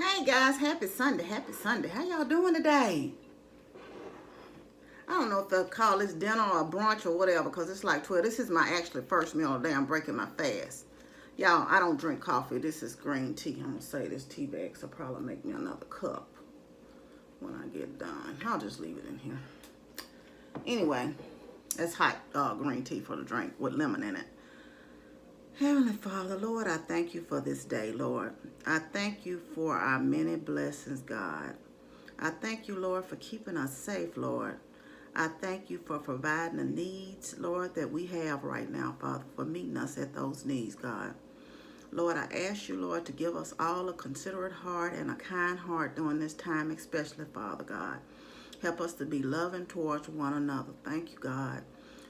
Hey guys, happy Sunday, happy Sunday. How y'all doing today? I don't know if they'll call this dinner or brunch or whatever because it's like 12. This is my actually first meal of the day. I'm breaking my fast. Y'all, I don't drink coffee. This is green tea. I'm going to say this tea bags will probably make me another cup when I get done. I'll just leave it in here. Anyway, it's hot green tea for the drink with lemon in it. Heavenly Father, Lord, I thank you for this day, Lord. I thank you for our many blessings, God. I thank you, Lord, for keeping us safe, Lord. I thank you for providing the needs, Lord, that we have right now, Father, for meeting us at those needs, God. Lord, I ask you, Lord, to give us all a considerate heart and a kind heart during this time, especially, Father God. Help us to be loving towards one another. Thank you, God,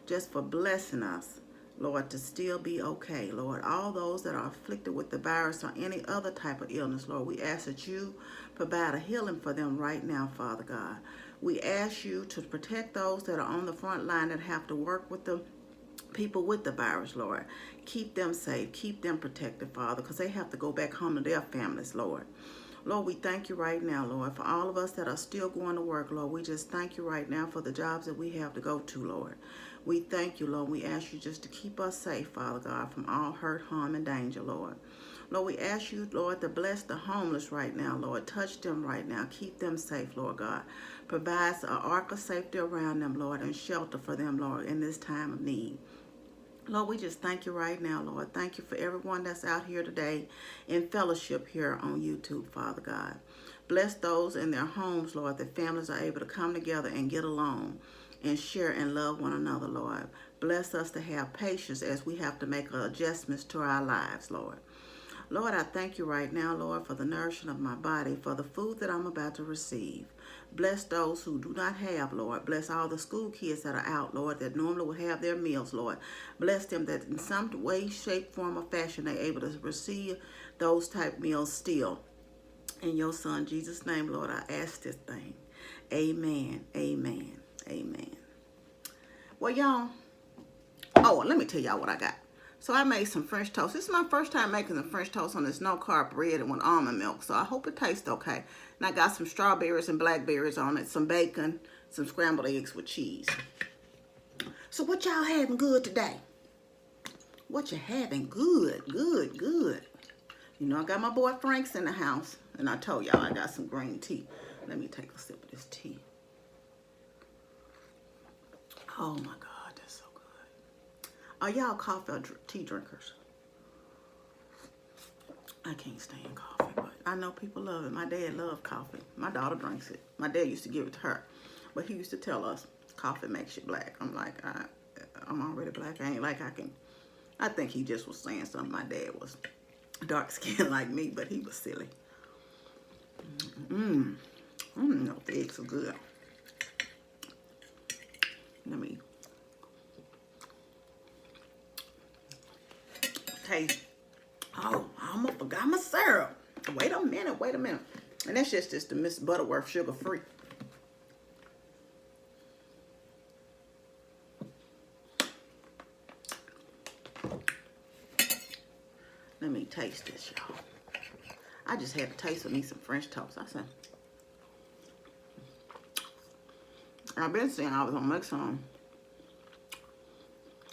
just for blessing us, Lord, to still be okay, Lord. All those that are afflicted with the virus or any other type of illness, Lord, we ask that you provide a healing for them right now, Father God. We ask you to protect those that are on the front line that have to work with the people with the virus, Lord. Keep them safe. Keep them protected, Father, because they have to go back home to their families, Lord. Lord, we thank you right now, Lord, for all of us that are still going to work, Lord. We just thank you right now for the jobs that we have to go to, Lord. We thank you, Lord. We ask you just to keep us safe, Father God, from all hurt, harm, and danger, Lord. Lord, we ask you, Lord, to bless the homeless right now, Lord. Touch them right now. Keep them safe, Lord God. Provide an ark of safety around them, Lord, and shelter for them, Lord, in this time of need. Lord, we just thank you right now, Lord. Thank you for everyone that's out here today in fellowship here on YouTube, Father God. Bless those in their homes, Lord, that families are able to come together and get along and share and love one another, Lord. Bless us to have patience as we have to make adjustments to our lives, Lord. Lord, I thank you right now, Lord, for the nourishing of my body, for the food that I'm about to receive. Bless those who do not have, Lord. Bless all the school kids that are out, Lord, that normally would have their meals, Lord. Bless them that in some way, shape, form, or fashion, they're able to receive those type meals still. In your Son, Jesus' name, Lord, I ask this thing. Amen, amen, amen. Well, y'all, let me tell y'all what I got. So I made some French toast. This is my first time making some French toast on this no-carb bread and with almond milk. So I hope it tastes okay. And I got some strawberries and blackberries on it, some bacon, some scrambled eggs with cheese. So what y'all having good today? What you having good, good, good? You know, I got my boy Frank's in the house. And I told y'all I got some green tea. Let me take a sip of this tea. Oh my God. Are y'all coffee or tea drinkers? I can't stand coffee, but I know people love it. My dad loved coffee. My daughter drinks it. My dad used to give it to her, but he used to tell us coffee makes you black. I'm like, I'm already black. I ain't like I can. I think he just was saying something. My dad was dark skinned like me, but he was silly. No, the eggs are good. Let me taste. Oh, I almost forgot my syrup. Wait a minute. And that's just the Miss Butterworth sugar free. Let me taste this, y'all. I just had to taste of me some French toast. I said, I've been saying I was gonna make some.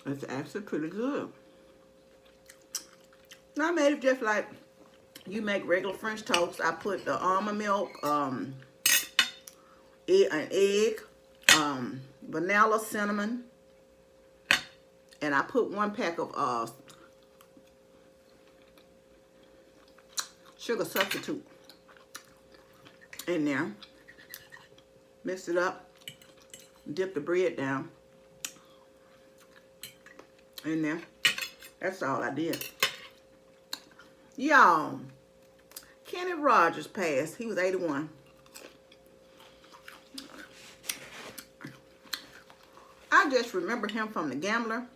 It's actually pretty good. I made it just like you make regular French toast. I put the almond milk, an egg, vanilla, cinnamon, and I put 1 pack of sugar substitute in there. Mix it up, dip the bread down in there. That's all I did. Y'all, Kenny Rogers passed. He was 81. I just remember him from The Gambler.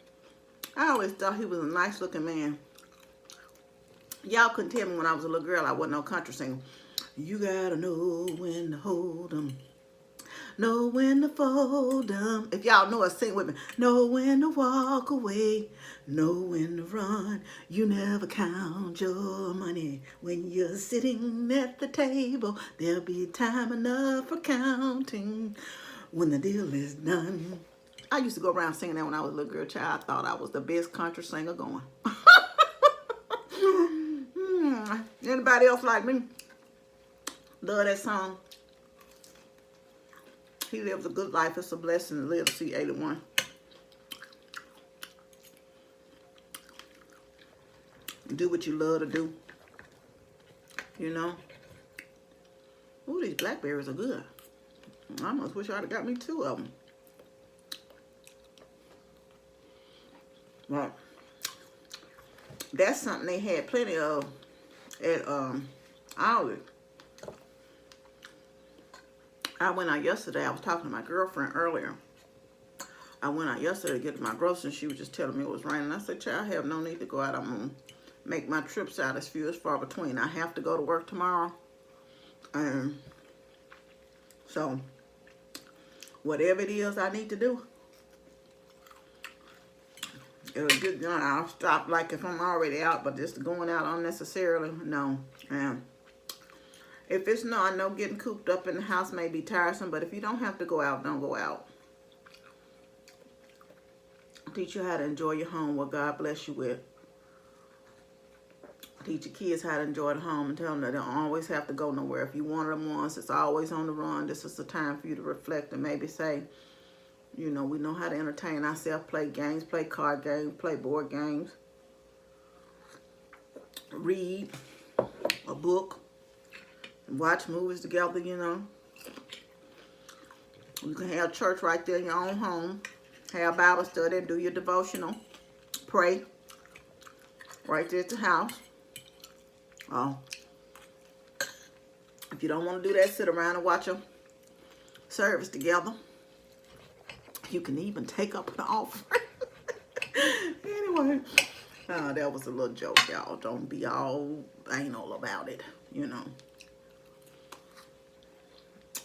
I always thought he was a nice looking man. Y'all couldn't tell me when I was a little girl I wasn't no country singer. You gotta know when to hold 'em. know when to fold 'em. If y'all know it, sing with me. Know when to walk away, know when to run. You never count your money when you're sitting at the table. There'll be time enough for counting when the deal is done. I used to go around singing that when I was a little girl child. I thought I was the best country singer going. Anybody else like me? Love that song. He lives a good life. It's a blessing to live to see 81. Do what you love to do. You know. Ooh, these blackberries are good. I almost wish I'd have got me 2 of them. Well, that's something they had plenty of at Aldi. I went out yesterday. I was talking to my girlfriend earlier. I went out yesterday to get my groceries. She was just telling me it was raining. I said, child, I have no need to go out. I'm going to make my trips out as few as far between. I have to go to work tomorrow. And so, whatever it is I need to do, it'll get done. I'll stop, like if I'm already out, but just going out unnecessarily, no. And if it's not, I know getting cooped up in the house may be tiresome, but if you don't have to go out, don't go out. Teach you how to enjoy your home, what God bless you with. Teach your kids how to enjoy the home and tell them that they don't always have to go nowhere. If you one of them ones that's always on the run, this is the time for you to reflect and maybe say, you know, we know how to entertain ourselves, play games, play card games, play board games, read a book, watch movies together, you know. You can have church right there in your own home. Have Bible study, do your devotional, pray right there at the house. If you don't want to do that, sit around and watch a service together. You can even take up an offering. Anyway, that was a little joke, y'all. Don't be all anal about it, you know.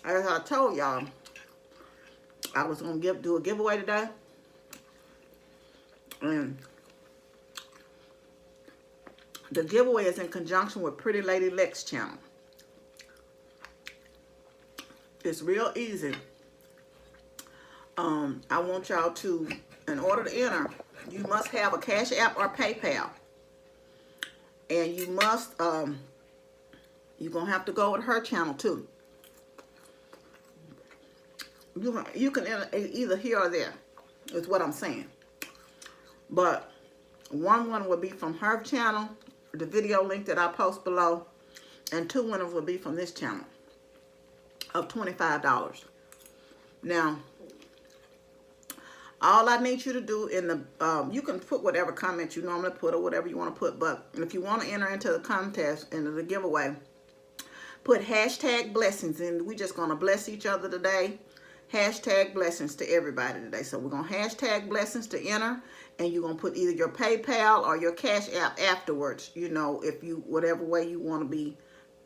As I told y'all, I was going to do a giveaway today. And the giveaway is in conjunction with Pretty Lady Lex channel. It's real easy. I want y'all to, in order to enter, you must have a Cash App or PayPal. And you must, you're going to have to go with her channel too. You can enter either here or there, is what I'm saying. But one will be from her channel, the video link that I post below, and 2 winners will be from this channel of $25. Now, all I need you to do in the, you can put whatever comment you normally put or whatever you want to put, but if you want to enter into the contest, into the giveaway, put hashtag blessings, and we're just going to bless each other today. Hashtag blessings to everybody today. So we're going to hashtag blessings to enter, and you're going to put either your PayPal or your Cash App afterwards, you know, if you, whatever way you want to be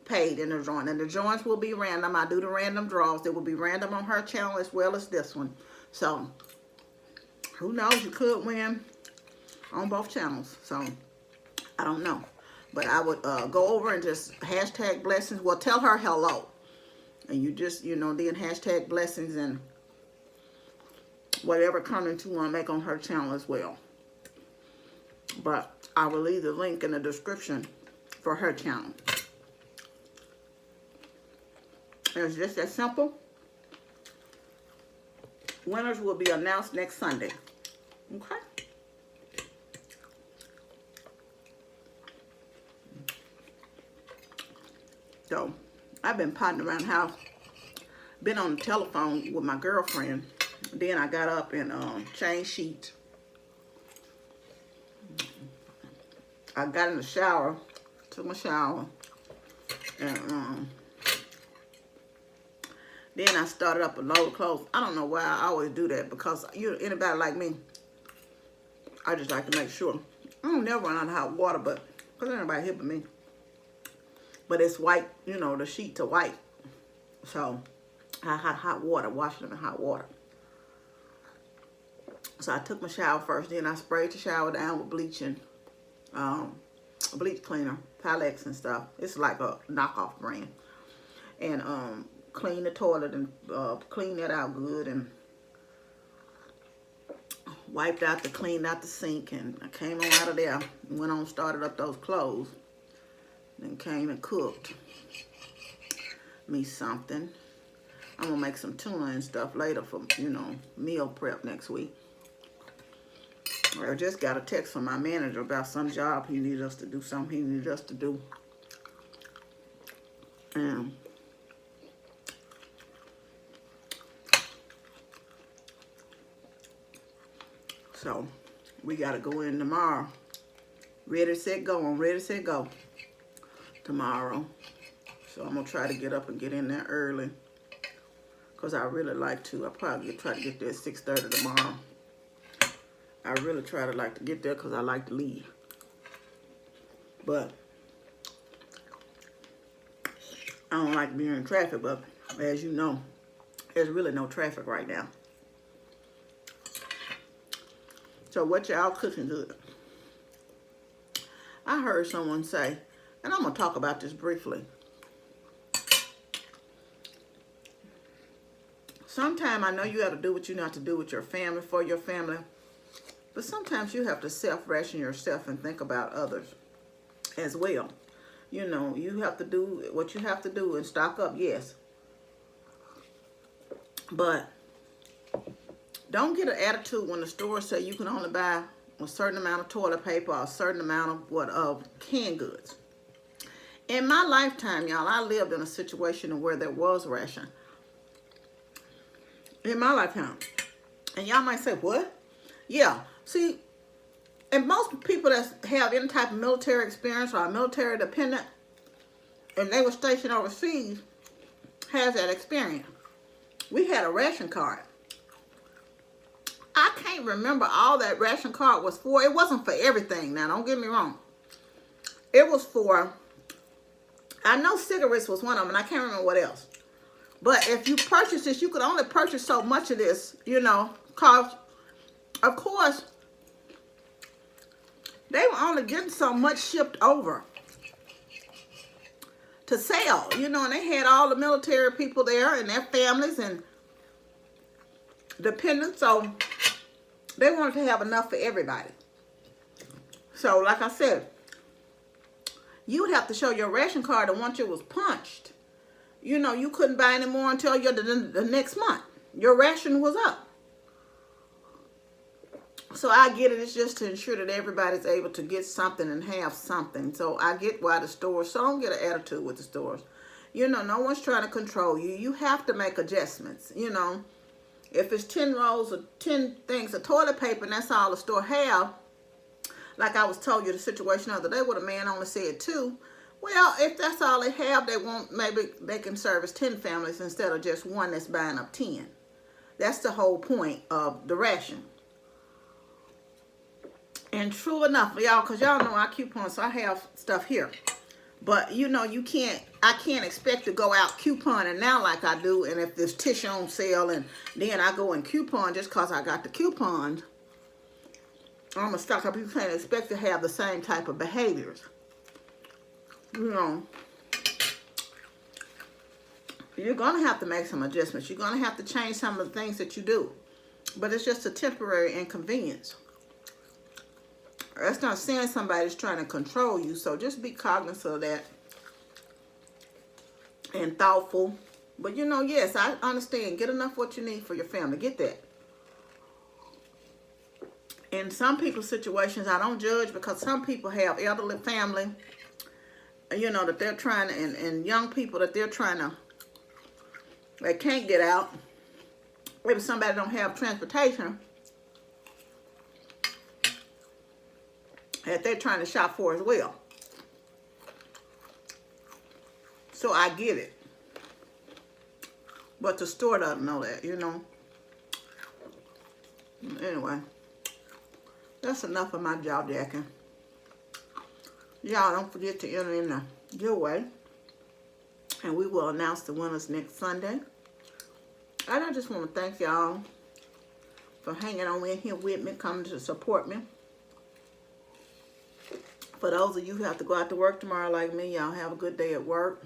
paid in the drawing. And the drawings will be random. I do the random draws. They will be random on her channel as well as this one. So, who knows? You could win on both channels. So, I don't know. But I would go over and just hashtag blessings. Well, tell her hello. And you just, you know, then hashtag blessings and whatever comment you want to make on her channel as well. But I will leave the link in the description for her channel. It's just that simple. Winners will be announced next Sunday. Okay? So, I've been potting around the house, been on the telephone with my girlfriend. Then I got up and changed sheets. I got in the shower, took my shower, and then I started up a load of clothes. I don't know why I always do that, because anybody like me, I just like to make sure. I don't never run out of hot water, but because anybody here but me. But it's white, you know, the sheets are white. So, I had hot water, washing them in hot water. So I took my shower first, then I sprayed the shower down with bleach and bleach cleaner, Pylex and stuff. It's like a knockoff brand. And cleaned the toilet and cleaned that out good and wiped out cleaned out the sink, and I came on out of there and went on, started up those clothes, then came and cooked me something. I'm gonna make some tuna and stuff later for, you know, meal prep next week. I just got a text from my manager about some job he needed us to do, something he needed us to do. And so we gotta go in tomorrow. Ready, set, go. I'm ready, set, go tomorrow. So I'm gonna try to get up and get in there early, because I really like to. I'll probably try to get there at 6:30 tomorrow. I really try to like to get there because I like to leave. But I don't like being in traffic, but as you know, there's really no traffic right now. So what y'all cooking good? I heard someone say, and I'm going to talk about this briefly. Sometimes I know you have to do what you have to do with your family, for your family. But sometimes you have to self-ration yourself and think about others as well. You know, you have to do what you have to do and stock up, yes. But don't get an attitude when the store say you can only buy a certain amount of toilet paper or a certain amount of canned goods. In my lifetime, y'all, I lived in a situation where there was ration. In my lifetime. And y'all might say, what? Yeah. See, and most people that have any type of military experience or are military dependent, and they were stationed overseas, has that experience. We had a ration card. I can't remember all that ration card was for. It wasn't for everything. Now, don't get me wrong. It was for, I know cigarettes was one of them, and I can't remember what else. But if you purchase this, you could only purchase so much of this, you know, because, of course, they were only getting so much shipped over to sell, you know, and they had all the military people there and their families and dependents, so they wanted to have enough for everybody. So, like I said, you would have to show your ration card, and once it was punched, you know, you couldn't buy any more until the next month. Your ration was up. So I get it. It's just to ensure that everybody's able to get something and have something. So I get why the stores, so don't get an attitude with the stores. You know, no one's trying to control you. You have to make adjustments, you know. If it's 10 rolls or 10 things of toilet paper and that's all the store have, like I was told you the situation the other day where the man only said 2. Well, if that's all they have, they won't, maybe they can service 10 families instead of just one that's buying up 10. That's the whole point of the ration. And true enough, y'all, because y'all know I coupon, so I have stuff here. But, you know, I can't expect to go out couponing now like I do. And if there's tissue on sale and then I go and coupon just because I got the coupons, I'm going to stock up. You can't expect to have the same type of behaviors. You know, you're going to have to make some adjustments. You're going to have to change some of the things that you do. But it's just a temporary inconvenience. That's not saying somebody's trying to control you. So just be cognizant of that and thoughtful. But, you know, yes, I understand. Get enough what you need for your family. Get that. In some people's situations, I don't judge, because some people have elderly family, you know, that they're trying to, and young people that they're trying to, they can't get out. Maybe somebody don't have transportation that they're trying to shop for as well. So I get it. But the store doesn't know that, you know. Anyway, that's enough of my jaw jacking. Y'all don't forget to enter in the giveaway. And we will announce the winners next Sunday. And I just want to thank y'all for hanging on in here with me, coming to support me. For those of you who have to go out to work tomorrow like me, y'all have a good day at work.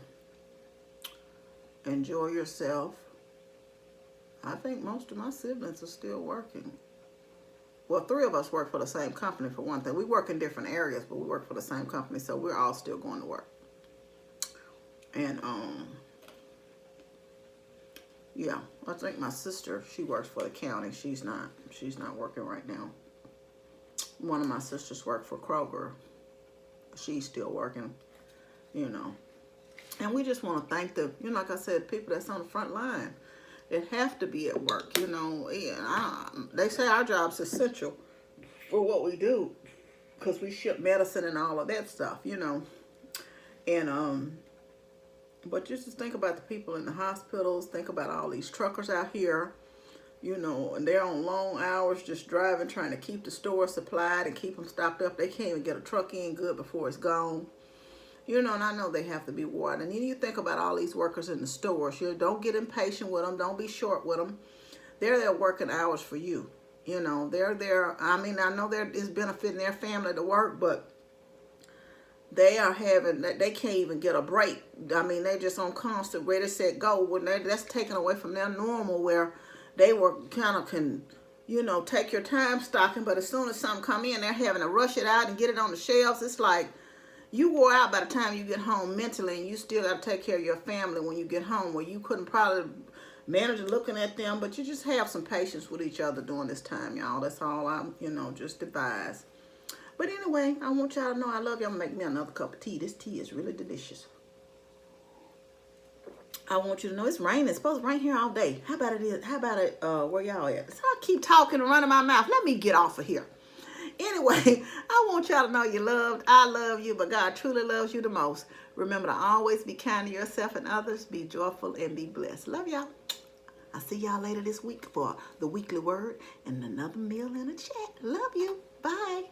Enjoy yourself. I think most of my siblings are still working. Well, 3 of us work for the same company for one thing. We work in different areas, but we work for the same company, so we're all still going to work. And yeah, I think my sister, she works for the county. She's not working right now. One of my sisters worked for Kroger. She's still working, you know. And we just want to thank the, you know, like I said, people that's on the front line. It have to be at work, you know. They say our job's essential for what we do because we ship medicine and all of that stuff, you know. And but just think about the people in the hospitals. Think about all these truckers out here, you know, and they're on long hours just driving, trying to keep the store supplied and keep them stocked up. They can't even get a truck in good before it's gone. You know, and I know they have to be watered. And then you think about all these workers in the stores. You don't get impatient with them. Don't be short with them. They're there working hours for you. You know, they're there. I mean, I know it's benefiting their family to work, but they can't even get a break. I mean, they just on constant ready, set, go. When that's taken away from their normal where they were kind of you know, take your time stocking. But as soon as something come in, they're having to rush it out and get it on the shelves. It's like, you wore out by the time you get home mentally, and you still got to take care of your family when you get home, where you couldn't probably manage looking at them, but you just have some patience with each other during this time, y'all. That's all I'm, you know, just advise. But anyway, I want y'all to know I love y'all. Make me another cup of tea. This tea is really delicious. I want you to know it's raining. It's supposed to rain here all day. How about it where y'all at? So I keep talking and running my mouth. Let me get off of here. Anyway, I want y'all to know you're loved. I love you, but God truly loves you the most. Remember to always be kind to yourself and others. Be joyful and be blessed. Love y'all. I'll see y'all later this week for the weekly word and another meal in a chat. Love you. Bye.